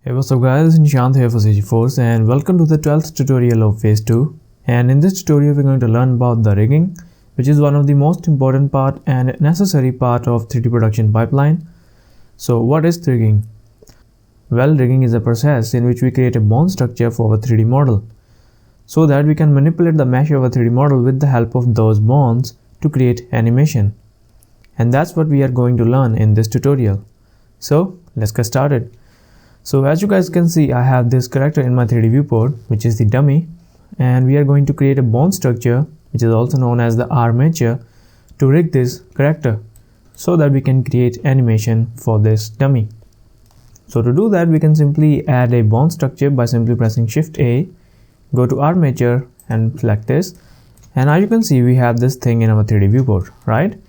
Hey, what's up guys, this is Nishant here for CG Force and welcome to the 12th tutorial of phase 2. And in this tutorial we're going to learn about the rigging, which is one of the most important part and necessary part of 3D production pipeline. So what is rigging? Well, rigging is a process in which we create a bone structure for our 3D model so that we can manipulate the mesh of a 3D model with the help of those bones to create animation. And that's what we are going to learn in this tutorial. So let's get started. So as you guys can see, I have this character in my 3D viewport, which is the dummy, and we are going to create a bone structure, which is also known as the armature, to rig this character so that we can create animation for this dummy. So to do that, we can simply add a bone structure by simply pressing Shift A, go to armature and select this, and as you can see, we have this thing in our 3D viewport, right?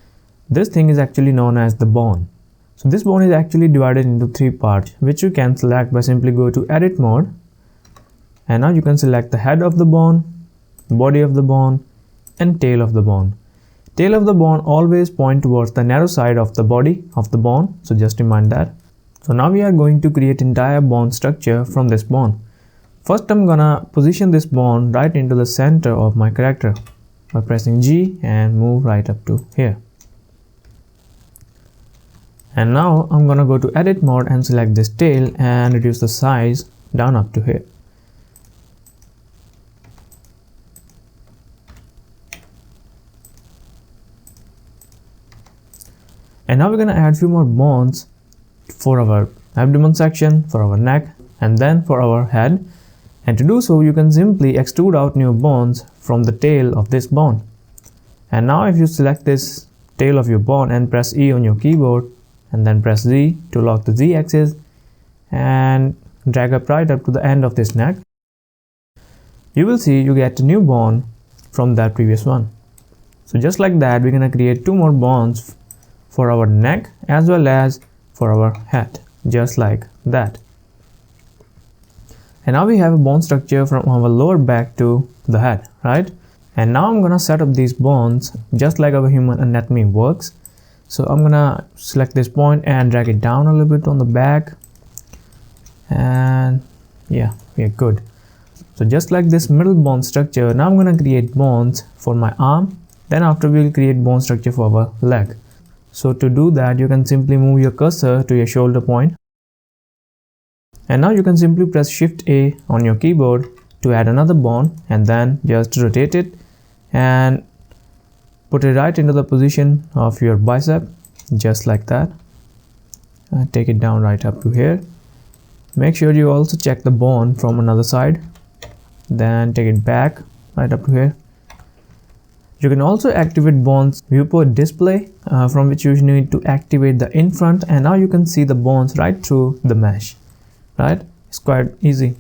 This thing is actually known as the bone. So this bone is actually divided into 3 parts, which you can select by simply go to edit mode, and now you can select the head of the bone, body of the bone, and tail of the bone. Tail of the bone always point towards the narrow side of the body of the bone, so just remind that. So now we are going to create entire bone structure from this bone. First I'm gonna position this bone right into the center of my character by pressing G and move right up to here. And now I'm gonna go to edit mode and select this tail and reduce the size down up to here. And now we're gonna add few more bones for our abdomen section, for our neck, and then for our head. And to do so, you can simply extrude out new bones from the tail of this bone. And now if you select this tail of your bone and press E on your keyboard, and then press Z to lock the Z axis and drag up right up to the end of this neck, you will see you get a new bone from that previous one. So just like that, we're gonna create 2 more bones for our neck as well as for our head, just like that. And now we have a bone structure from our lower back to the head, right? And now I'm gonna set up these bones just like our human anatomy works. So I'm gonna select this point and drag it down a little bit on the back, and yeah, we are good. So just like this middle bone structure, now I'm gonna create bones for my arm. Then after we'll create bone structure for our leg. So to do that, you can simply move your cursor to your shoulder point, and now you can simply press Shift A on your keyboard to add another bone, and then just rotate it and put it right into the position of your bicep, just like that. Take it down right up to here. Make sure you also check the bone from another side, then take it back right up to here. You can also activate bones viewport display, from which you need to activate the in front, and now you can see the bones right through the mesh, right? It's quite easy.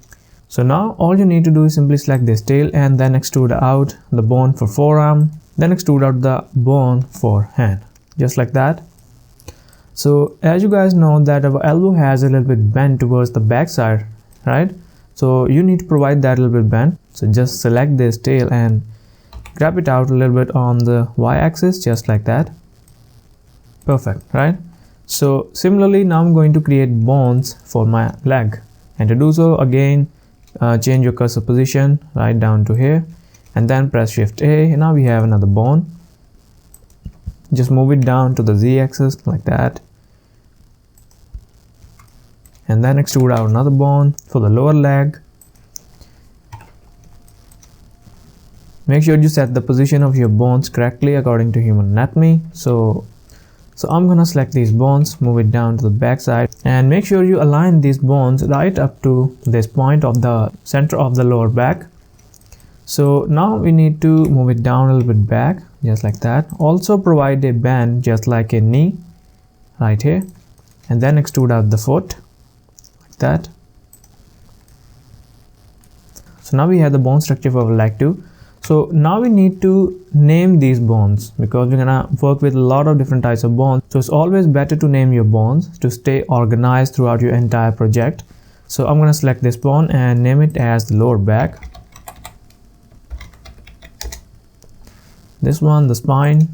So now all you need to do is simply select this tail and then extrude out the bone for forearm, then extrude out the bone for hand, just like that. So as you guys know that our elbow has a little bit bent towards the back side, right? So you need to provide that little bit bend. So just select this tail and grab it out a little bit on the y-axis, just like that. Perfect, right? So similarly, now I'm going to create bones for my leg, and to do so, again change your cursor position right down to here, and then press Shift A, and now we have another bone. Just move it down to the Z axis like that, and then extrude out another bone for the lower leg. Make sure you set the position of your bones correctly according to human anatomy. So I'm gonna select these bones, move it down to the back side, and make sure you align these bones right up to this point of the center of the lower back. So now we need to move it down a little bit back, just like that. Also provide a bend just like a knee right here, and then extrude out the foot like that. So now we have the bone structure for our leg too. So now we need to name these bones because we're gonna work with a lot of different types of bones. So it's always better to name your bones to stay organized throughout your entire project. So I'm gonna select this bone and name it as the lower back. This one, the spine.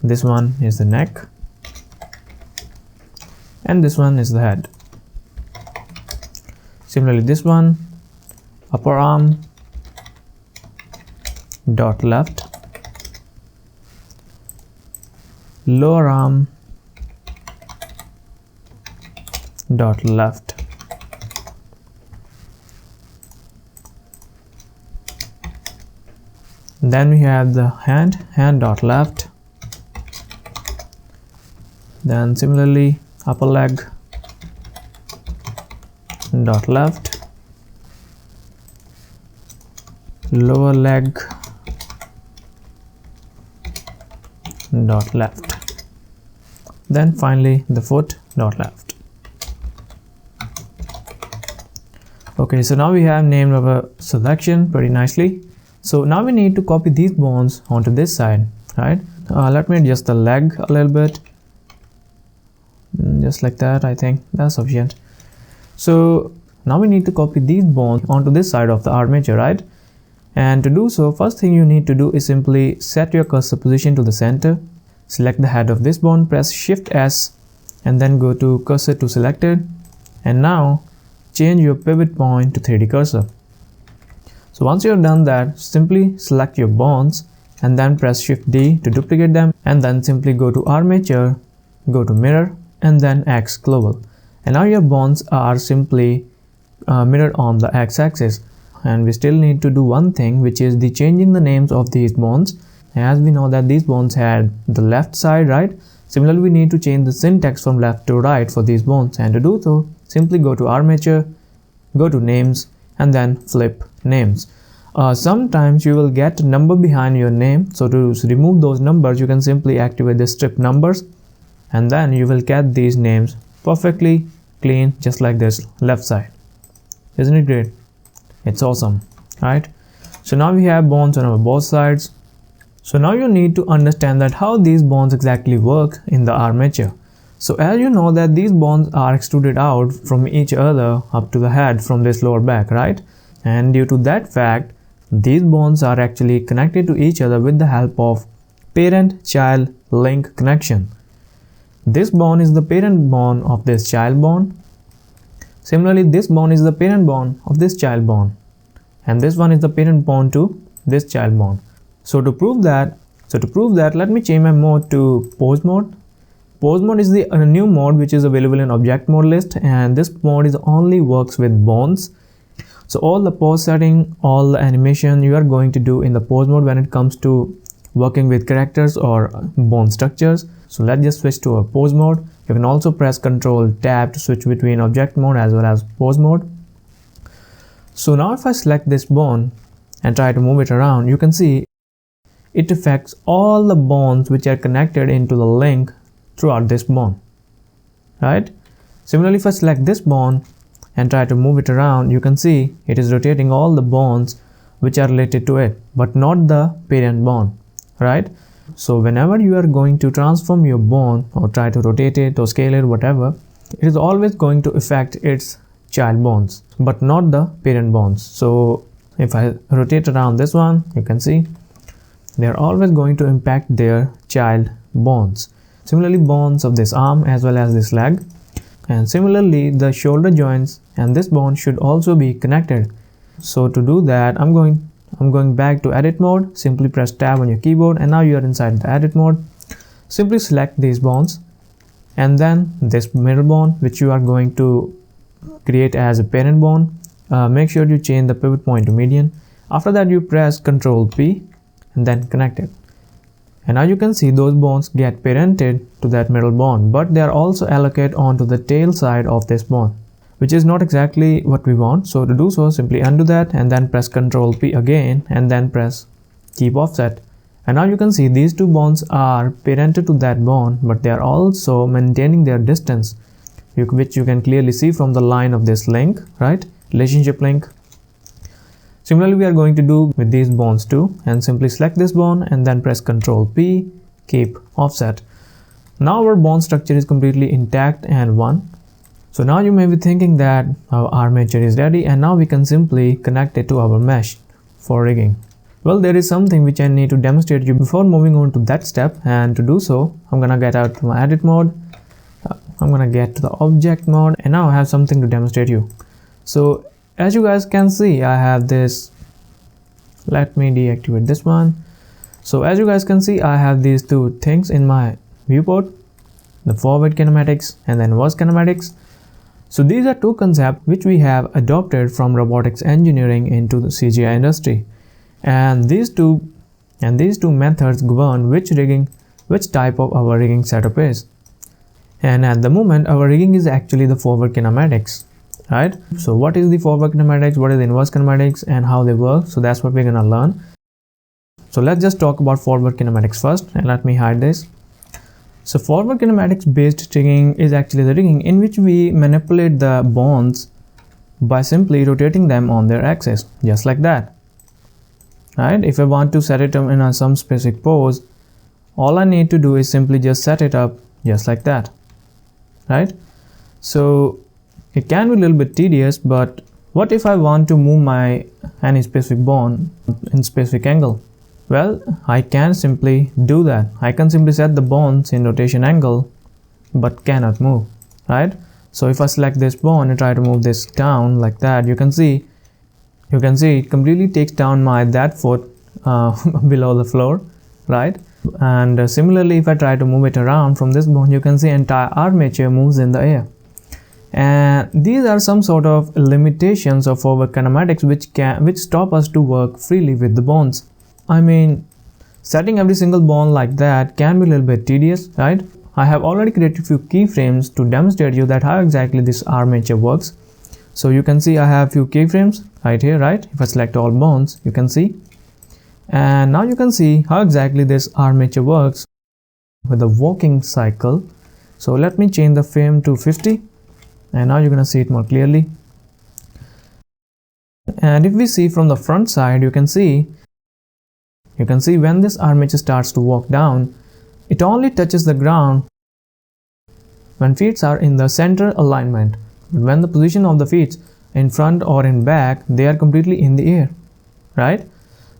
This one is the neck. and this one is the head. Similarly, this one, upper arm dot left, lower arm dot left. Then we have the hand dot left. Then similarly, upper leg dot left, lower leg dot left. Then finally the foot dot left. Okay, so now we have named our selection pretty nicely. So now we need to copy these bones onto this side, right? Let me adjust the leg a little bit, just like that. I think that's sufficient. So now we need to copy these bones onto this side of the armature, right? And to do so, first thing you need to do is simply set your cursor position to the center, select the head of this bone, press Shift S, and then go to cursor to selected, and now change your pivot point to 3D cursor. So once you have done that, simply select your bones and then press Shift D to duplicate them, and then simply go to Armature, go to Mirror, and then X Global. And now your bones are simply mirrored on the X-axis. And we still need to do one thing, which is the changing the names of these bones. As we know that these bones had the left side, right? Similarly, we need to change the syntax from left to right for these bones, and to do so, simply go to Armature, go to Names, and then flip Names. Sometimes you will get a number behind your name, so to remove those numbers, you can simply activate the strip numbers, and then you will get these names perfectly clean, just like this left side. Isn't it great? It's awesome, right? So now we have bones on our both sides. So now you need to understand that how these bones exactly work in the armature. So as you know that these bones are extruded out from each other up to the head from this lower back, right? And due to that fact, these bones are actually connected to each other with the help of parent-child link connection. This bone is the parent bone of this child bone. Similarly, this bone is the parent bone of this child bone, and this one is the parent bone to this child bone. So to prove that, let me change my mode to pose mode. Pose mode is the new mode which is available in object mode list, and this mode is only works with bones. So all the pose setting, all the animation you are going to do in the pose mode when it comes to working with characters or bone structures. So let's just switch to a pose mode. You can also press Ctrl Tab to switch between object mode as well as pose mode. So now if I select this bone and try to move it around, you can see it affects all the bones which are connected into the link throughout this bone, right? Similarly, if I select this bone and try to move it around, you can see it is rotating all the bones which are related to it, but not the parent bone, right? So whenever you are going to transform your bone or try to rotate it or scale it, whatever, it is always going to affect its child bones, but not the parent bones. So if I rotate around this one, you can see they are always going to impact their child bones. Similarly, bones of this arm as well as this leg, and similarly the shoulder joints and this bone should also be connected. So to do that, I'm going back to edit mode. Simply press tab on your keyboard, and now you are inside the edit mode. Simply select these bones and then this middle bone which you are going to create as a parent bone. Make sure you change the pivot point to median. After that, you press Ctrl P and then connect it. And now you can see those bones get parented to that middle bone, but they are also allocated onto the tail side of this bone, which is not exactly what we want. So to do so, simply undo that and then press Ctrl P again and then press keep offset. And now you can see these two bones are parented to that bone, but they are also maintaining their distance, which you can clearly see from the line of this link, right? Relationship link. Similarly, we are going to do with these bones too, and simply select this bone and then press Ctrl P, keep offset. Now our bone structure is completely intact and one. So now you may be thinking that our armature is ready and now we can simply connect it to our mesh for rigging. Well, there is something which I need to demonstrate you before moving on to that step, and to do so, I'm gonna get out to my edit mode, I'm gonna get to the object mode, and now I have something to demonstrate you. So as you guys can see, I have this. Let me deactivate this one. So as you guys can see, I have these two things in my viewport, the forward kinematics and the inverse kinematics. So these are two concepts which we have adopted from robotics engineering into the CGI industry, and these two methods govern which type of our rigging setup is. And at the moment, our rigging is actually the forward kinematics, right? So what is the forward kinematics, what is the inverse kinematics, and how they work? So that's what we're gonna learn. So let's just talk about forward kinematics first, and let me hide this. So forward kinematics based rigging is actually the rigging in which we manipulate the bonds by simply rotating them on their axis, just like that, right? If I want to set it up in some specific pose, all I need to do is simply just set it up just like that, right? So it can be a little bit tedious, but what if I want to move any specific bond in specific angle? Well, I can simply do that. I can simply set the bonds in rotation angle but cannot move, right? So if I select this bond and try to move this down like that, you can see it completely takes down that foot below the floor, right? And similarly, if I try to move it around from this bond, you can see entire armature moves in the air. And these are some sort of limitations of forward kinematics which stop us to work freely with the bonds. I mean, setting every single bond like that can be a little bit tedious, right? I have already created a few keyframes to demonstrate you that how exactly this armature works. So you can see I have few keyframes right here, right? If I select all bonds, you can see. And now you can see how exactly this armature works with the walking cycle. So let me change the frame to 50, and now you're gonna see it more clearly. And if we see from the front side, you can see when this armature starts to walk down, it only touches the ground when feet are in the center alignment. When the position of the feet in front or in back, they are completely in the air, right?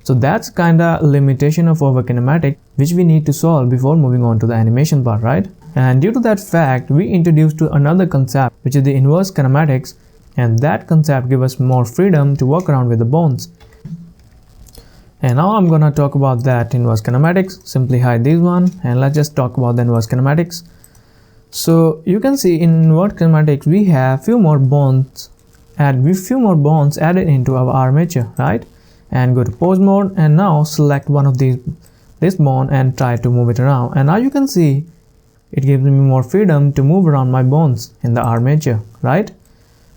So that's kind of limitation of forward kinematic which we need to solve before moving on to the animation part, right? And due to that fact, we introduced to another concept which is the inverse kinematics, and that concept gives us more freedom to work around with the bones. And now I'm gonna talk about that inverse kinematics. Simply hide this one, and let's just talk about the inverse kinematics. So you can see in inverse kinematics we have few more bonds added into our armature, right? And go to pose mode, and now select one of this bond and try to move it around. And now you can see it gives me more freedom to move around my bonds in the armature, right?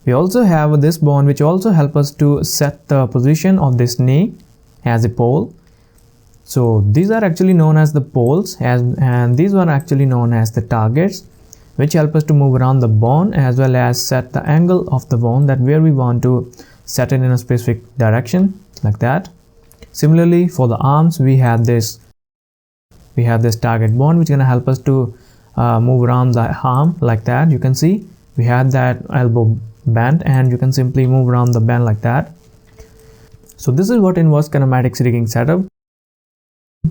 We also have this bond which also help us to set the position of this knee as a pole. So these are actually known as the poles, and these are actually known as the targets, which help us to move around the bone as well as set the angle of the bone that where we want to set it in a specific direction, like that. Similarly, for the arms, we have this target bond which is going to help us to move around the arm like that. You can see we have that elbow bend, and you can simply move around the bend like that. So this is what inverse kinematics rigging setup,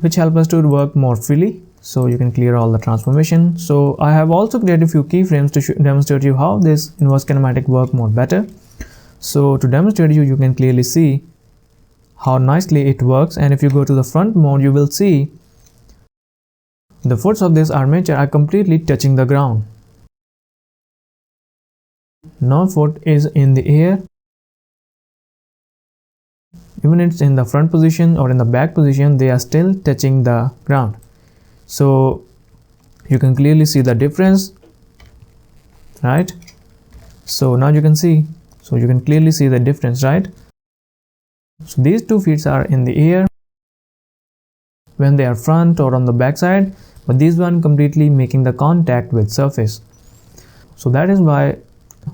which help us to work more freely. So you can clear all the transformation. So I have also created a few keyframes to demonstrate you how this inverse kinematic work more better. So to demonstrate you can clearly see how nicely it works. And if you go to the front mode, you will see the foots of this armature are completely touching the ground. No foot is in the air. Even it's in the front position or in the back position, they are still touching the ground. So you can clearly see the difference, right? So now you can clearly see the difference, right? So these two feet are in the air when they are front or on the back side, but this one completely making the contact with surface. So that is why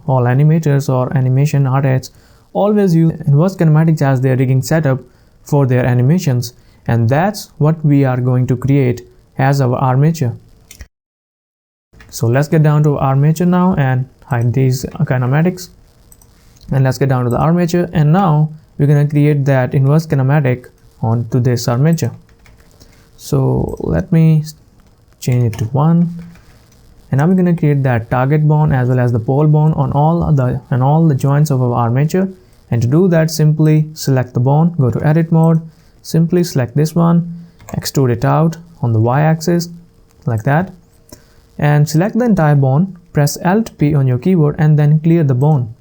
all animators or animation artists always use inverse kinematics as their rigging setup for their animations, and that's what we are going to create as our armature. So let's get down to armature now and hide these kinematics, and let's get down to the armature. And now we're going to create that inverse kinematic onto this armature. So let me change it to 1, And now we're going to create that target bond as well as the pole bond on all the joints of our armature. And to do that, simply select the bond, go to edit mode, simply select this one, extrude it out on the y-axis like that, and select the entire bond, press Alt P on your keyboard and then clear the bond.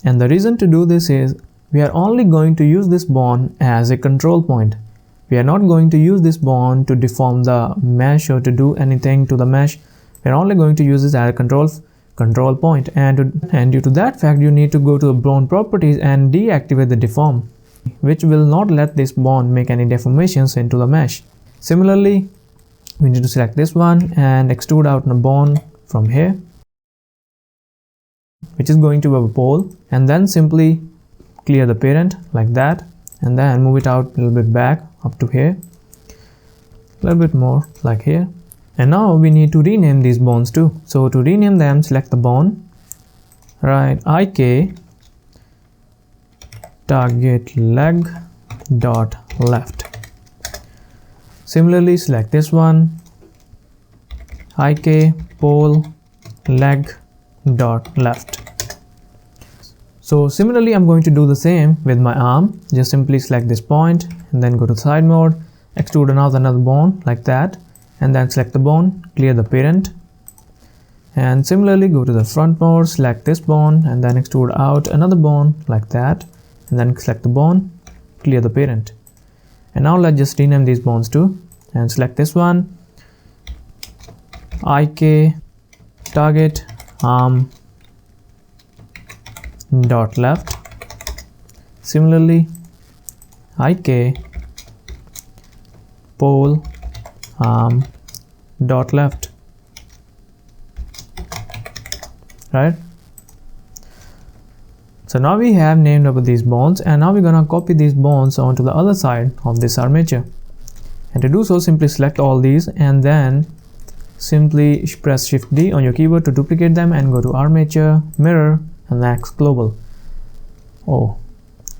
And the reason to do this is we are only going to use this bond as a control point. We are not going to use this bond to deform the mesh or to do anything to the mesh. We are only going to use this as a control point, and due to that fact you need to go to the bond properties and deactivate the deform, which will not let this bond make any deformations into the mesh. Similarly, we need to select this one and extrude out the bond from here, which is going to have a pole, and then simply clear the parent like that, and then move it out a little bit back up to here, a little bit more like here. And now we need to rename these bonds too. So to rename them, select the bond, write IK target leg dot left. Similarly, select this one, IK pole leg dot left. So similarly, I'm going to do the same with my arm. Just simply select this point and then go to side mode, extrude another bond like that, and then select the bond, clear the parent, and similarly go to the front mode, select this bond and then extrude out another bond like that, and then select the bond, clear the parent. And now let's just rename these bonds too, and select this one, IK target arm dot left. Similarly, IK pole arm dot left, right? So now we have named over these bonds, and now we're gonna copy these bonds onto the other side of this armature. And to do so, simply select all these and then simply press Shift D on your keyboard to duplicate them and go to Armature, Mirror, and X Global. Oh,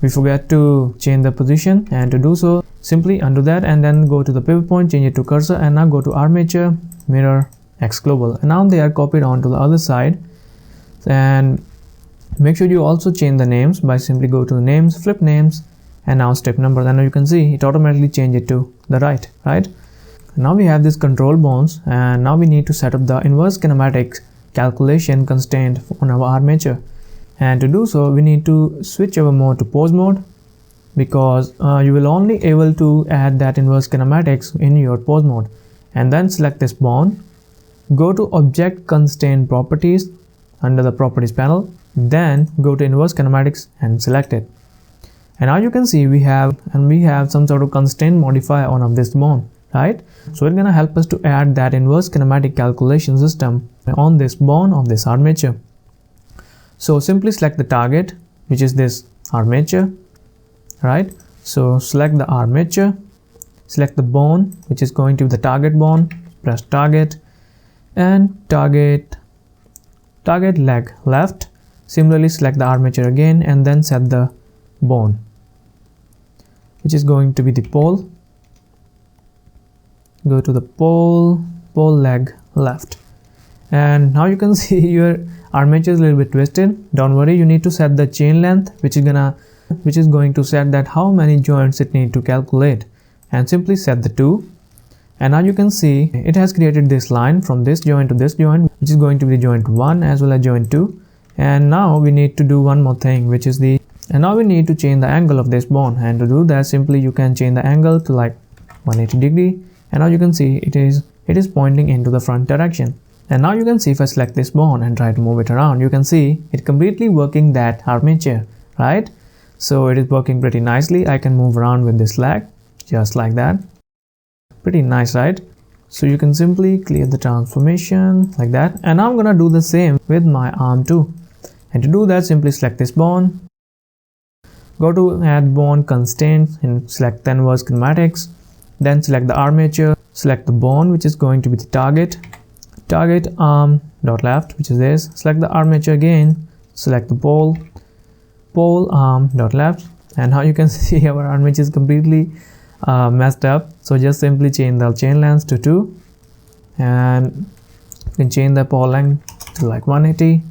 we forgot to change the position, and to do so, simply undo that and then go to the pivot point, change it to cursor, and now go to Armature, Mirror, X Global. And now they are copied onto the other side. And make sure you also change the names by simply go to names, flip names, and now step numbers. And now you can see it automatically changed it to the right. Now we have this control bonds, and now we need to set up the inverse kinematics calculation constraint on our armature. And to do so, we need to switch our mode to pose mode, because you will only able to add that inverse kinematics in your pose mode. And then select this bond, go to object constraint properties under the properties panel, then go to inverse kinematics and select it. And now you can see we have some sort of constraint modifier on this bond, right? So it's gonna help us to add that inverse kinematic calculation system on this bond of this armature. So simply select the target, which is this armature, right? So select the armature, select the bond, which is going to be the target bond, press target, and target leg left. Similarly, select the armature again and then set the bond, which is going to be the pole. Go to the pole leg left. And now you can see your armature is a little bit twisted. Don't worry, you need to set the chain length, which is going to set that how many joints it need to calculate, and simply set the 2. And now you can see it has created this line from this joint to this joint, which is going to be the joint 1 as well as joint 2. And now we need to do one more thing, which is and now we need to change the angle of this bond. And to do that, simply you can change the angle to like 180 degree. And now you can see it is pointing into the front direction. And now you can see if I select this bond and try to move it around, you can see it completely working that armature, right? So it is working pretty nicely. I can move around with this leg just like that. Pretty nice, right? So you can simply clear the transformation like that. And now I'm gonna do the same with my arm too. And to do that, simply select this bond, go to add bond constraint and select the inverse kinematics, then select the armature, select the bond, which is going to be the target arm dot left, which is this, select the armature again, select the pole arm dot left. And now you can see our armature is completely messed up. So just simply change the chain length to 2 and You can change the pole length to like 180.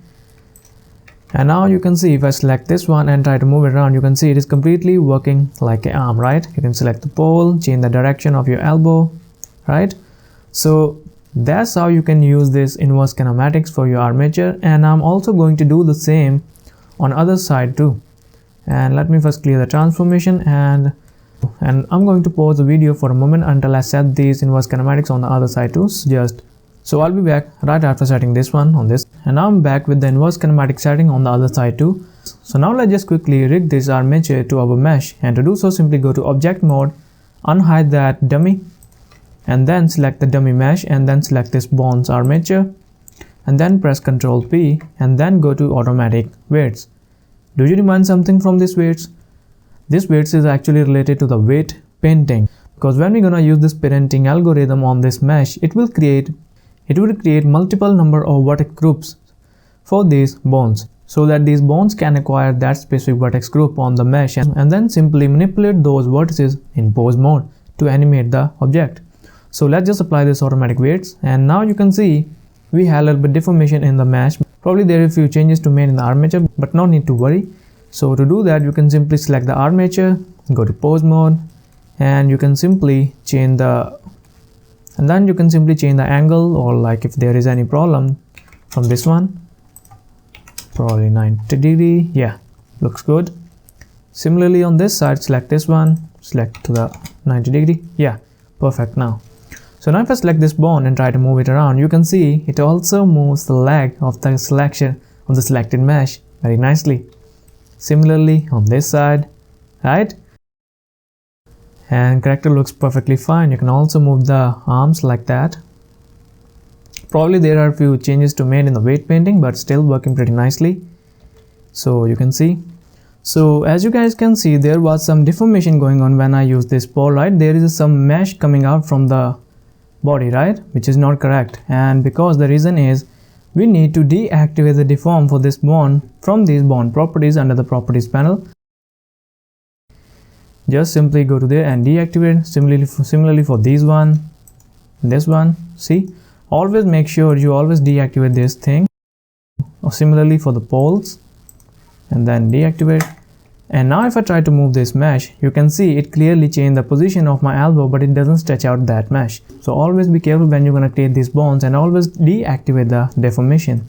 And now you can see if I select this one and try to move it around, you can see it is completely working like an arm, right? You can select the pole, change the direction of your elbow, right? So that's how you can use this inverse kinematics for your armature. And I'm also going to do the same on other side too. And let me first clear the transformation, and I'm going to pause the video for a moment until I set these inverse kinematics on the other side too. So I'll be back right after setting this one on this. And now I'm back with the inverse kinematic setting on the other side too. So now let's just quickly rig this armature to our mesh, and to do so simply go to object mode, unhide that dummy, and then select the dummy mesh, and then select this bonds armature, and then press Ctrl P, and then go to automatic weights. Do you demand something from these weights? This weights is actually related to the weight painting, because when we're gonna use this parenting algorithm on this mesh, it will create multiple number of vertex groups for these bonds, so that these bonds can acquire that specific vertex group on the mesh, and then simply manipulate those vertices in pose mode to animate the object. So let's just apply this automatic weights, and now you can see we have a little bit deformation in the mesh. Probably there are a few changes to make in the armature, but no need to worry. So to do that, you can simply select the armature, go to pose mode, and you can simply change the angle, or like if there is any problem from this one, probably 90 degree. Yeah, looks good. Similarly on this side, select this one, select to the 90 degree. Yeah, perfect. Now so now if I select this bond and try to move it around, you can see it also moves the leg of the selection of the selected mesh very nicely. Similarly on this side, right? And character looks perfectly fine. You can also move the arms like that. Probably there are a few changes to made in the weight painting, but still working pretty nicely. So you can see. So as you guys can see, there was some deformation going on when I used this pole, right? There is some mesh coming out from the body, right? Which is not correct. And because the reason is we need to deactivate the deform for this bond from these bond properties under the properties panel. Just simply go to there and deactivate. Similarly for this one, see, always make sure you always deactivate this thing. Or similarly for the poles, and then deactivate. And now if I try to move this mesh, you can see it clearly changed the position of my elbow, but it doesn't stretch out that mesh. So always be careful when you're going to create these bonds, and always deactivate the deformation.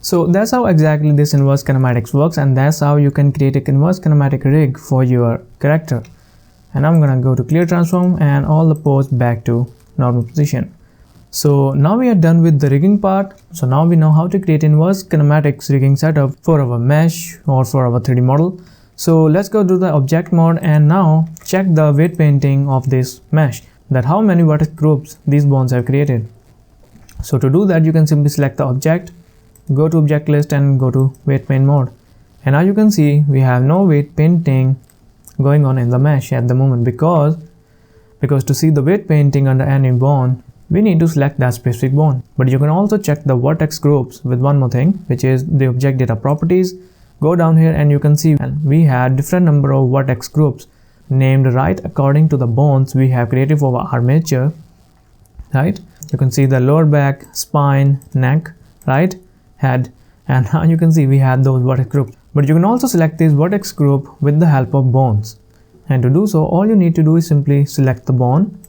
So that's how exactly this inverse kinematics works, and that's how you can create a inverse kinematic rig for your character. And I'm gonna go to clear transform and all the pose back to normal position. So now we are done with the rigging part. So now we know how to create inverse kinematics rigging setup for our mesh or for our 3D model. So let's go to the object mode and now check the weight painting of this mesh, that how many vertex groups these bonds have created. So to do that, you can simply select the object, go to object list and go to weight paint mode. And now you can see we have no weight painting going on in the mesh at the moment, because to see the weight painting under any bond, we need to select that specific bond. But you can also check the vertex groups with one more thing, which is the object data properties. Go down here and you can see we have different number of vertex groups named right according to the bonds we have created for our armature, right? You can see the lower back, spine, neck, right, head, and now you can see we have those vertex groups. But you can also select this vertex group with the help of bonds. And to do so, all you need to do is simply select the bond,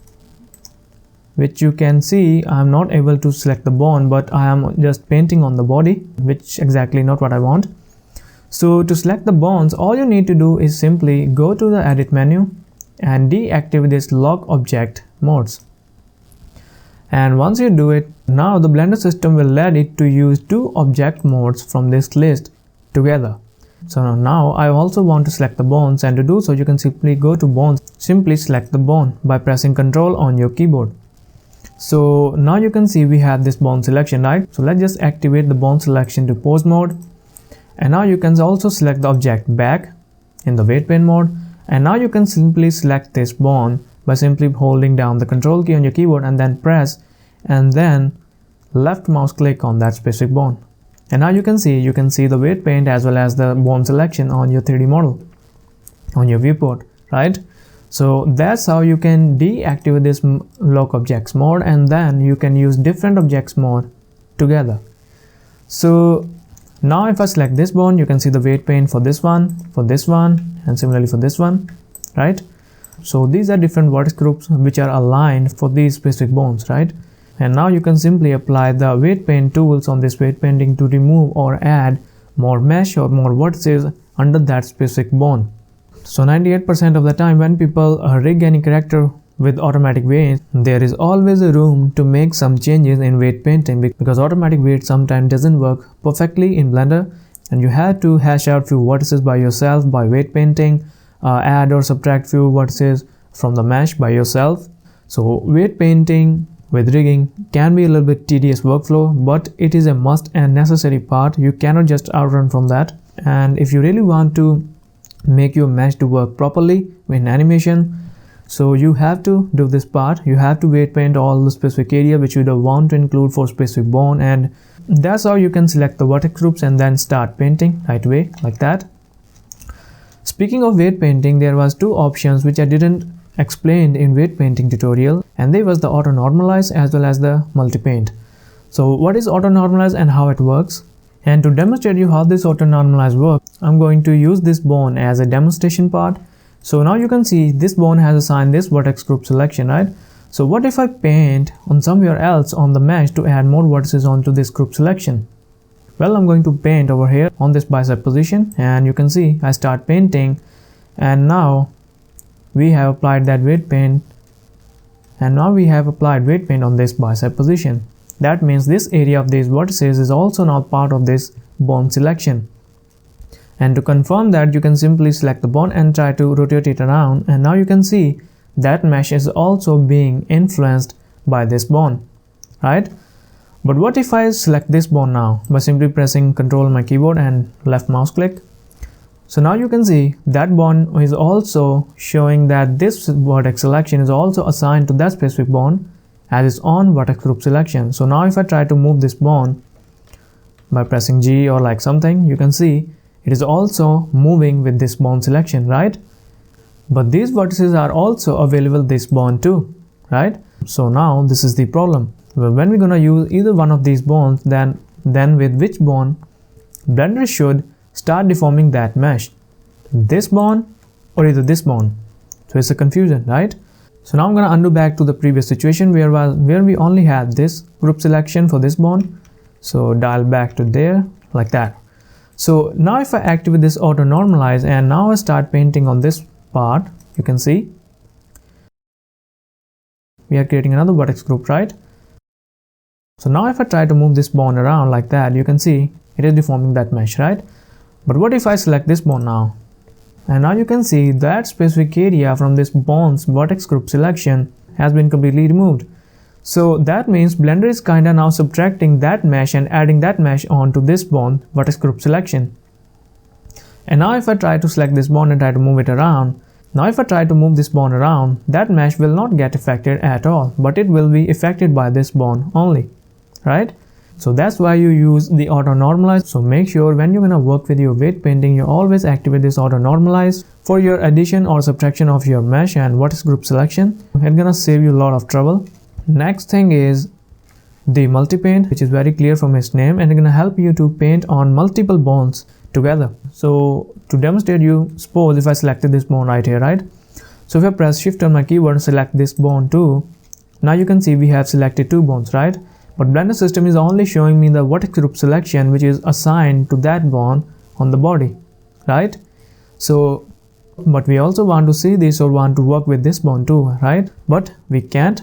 which you can see I'm not able to select the bond, but I am just painting on the body, which exactly not what I want. So to select the bonds, all you need to do is simply go to the edit menu and deactivate this lock object modes. And once you do it, now the Blender system will let it to use two object modes from this list together. So now I also want to select the bonds, and to do so you can simply go to bonds, simply select the bond by pressing Ctrl on your keyboard. So now you can see we have this bond selection, right? So let's just activate the bond selection to pose mode. And now you can also select the object back in the weight paint mode. And now you can simply select this bond by simply holding down the Control key on your keyboard and then press and then left mouse click on that specific bond. And now you can see the weight paint as well as the bond selection on your 3D model, on your viewport, right? So that's how you can deactivate this lock objects mode, and then you can use different objects mode together. So now if I select this bond, you can see the weight paint for this one, and similarly for this one, right? So these are different vertex groups which are aligned for these specific bonds, right? And now you can simply apply the weight paint tools on this weight painting to remove or add more mesh or more vertices under that specific bond. So 98% of the time when people rig any character with automatic weights, there is always a room to make some changes in weight painting, because automatic weight sometimes doesn't work perfectly in Blender, and you have to hash out few vertices by yourself by weight painting, add or subtract few vertices from the mesh by yourself. So weight painting with rigging can be a little bit tedious workflow, but it is a must and necessary part. You cannot just outrun from that. And if you really want to make your mesh to work properly in animation, so you have to do this part. You have to weight paint all the specific area which you don't want to include for specific bone, and that's how you can select the vertex groups and then start painting right away like that. Speaking of weight painting, there was two options which I didn't explain in weight painting tutorial, and they was the auto normalize as well as the multi paint. So what is auto normalize and how it works? And to demonstrate you how this auto normalize works, I'm going to use this bone as a demonstration part. So now you can see this bone has assigned this vertex group selection, right? So what if I paint on somewhere else on the mesh to add more vertices onto this group selection? Well, I'm going to paint over here on this bicep position, and you can see I start painting, and now we have applied that weight paint, and now we have applied weight paint on this bicep position. That means this area of these vertices is also now part of this bone selection. And to confirm that, you can simply select the bone and try to rotate it around, and now you can see that mesh is also being influenced by this bone, right? But what if I select this bone now by simply pressing Ctrl on my keyboard and left mouse click? So now you can see that bone is also showing that this vertex selection is also assigned to that specific bone as its own vertex group selection. So now if I try to move this bone by pressing G or like something, you can see it is also moving with this bone selection, right? But these vertices are also available this bone too, right? So now this is the problem. Well, when we're gonna use either one of these bones, then with which bone Blender should start deforming that mesh, this bone or either this bone. So it's a confusion, right? So now I'm gonna undo back to the previous situation where we only had this group selection for this bone. So dial back to there like that. So now if I activate this auto normalize and now I start painting on this part, you can see we are creating another vertex group, right? So now if I try to move this bone around like that, you can see it is deforming that mesh, right? But what if I select this bone now? And now you can see that specific area from this bone's vertex group selection has been completely removed. So that means Blender is kinda now subtracting that mesh and adding that mesh onto this bone vertex group selection. And now if I try to select this bone and try to move it around, that mesh will not get affected at all, but it will be affected by this bone only, right? So that's why you use the auto normalize. So make sure when you're gonna work with your weight painting, you always activate this auto normalize for your addition or subtraction of your mesh and vertex group selection. It's gonna save you a lot of trouble. Next thing is the multi-paint, which is very clear from its name, and it's gonna help you to paint on multiple bones together. So to demonstrate you, suppose if I selected this bone right here, right? So if I press shift on my keyboard and select this bone too, now you can see we have selected two bones, right? But Blender system is only showing me the vertex group selection which is assigned to that bone on the body, right? So but we also want to see this or want to work with this bone too, right? But we can't.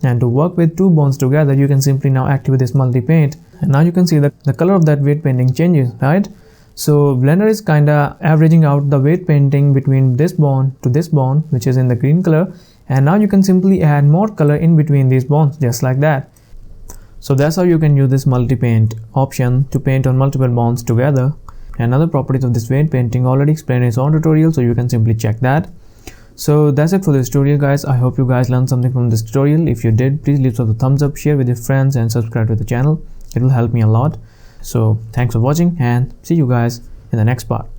And to work with two bones together, you can simply now activate this multi-paint, and now you can see that the color of that weight painting changes, right? So Blender is kinda averaging out the weight painting between this bone to this bone, which is in the green color, and now you can simply add more color in between these bones, just like that. So that's how you can use this multi-paint option to paint on multiple bones together. And other properties of this weight painting already explained in its own tutorial, so you can simply check that. So that's it for this tutorial, guys. I hope you guys learned something from this tutorial. If you did, please leave us a thumbs up, share with your friends, and subscribe to the channel. It will help me a lot. So thanks for watching, and see you guys in the next part.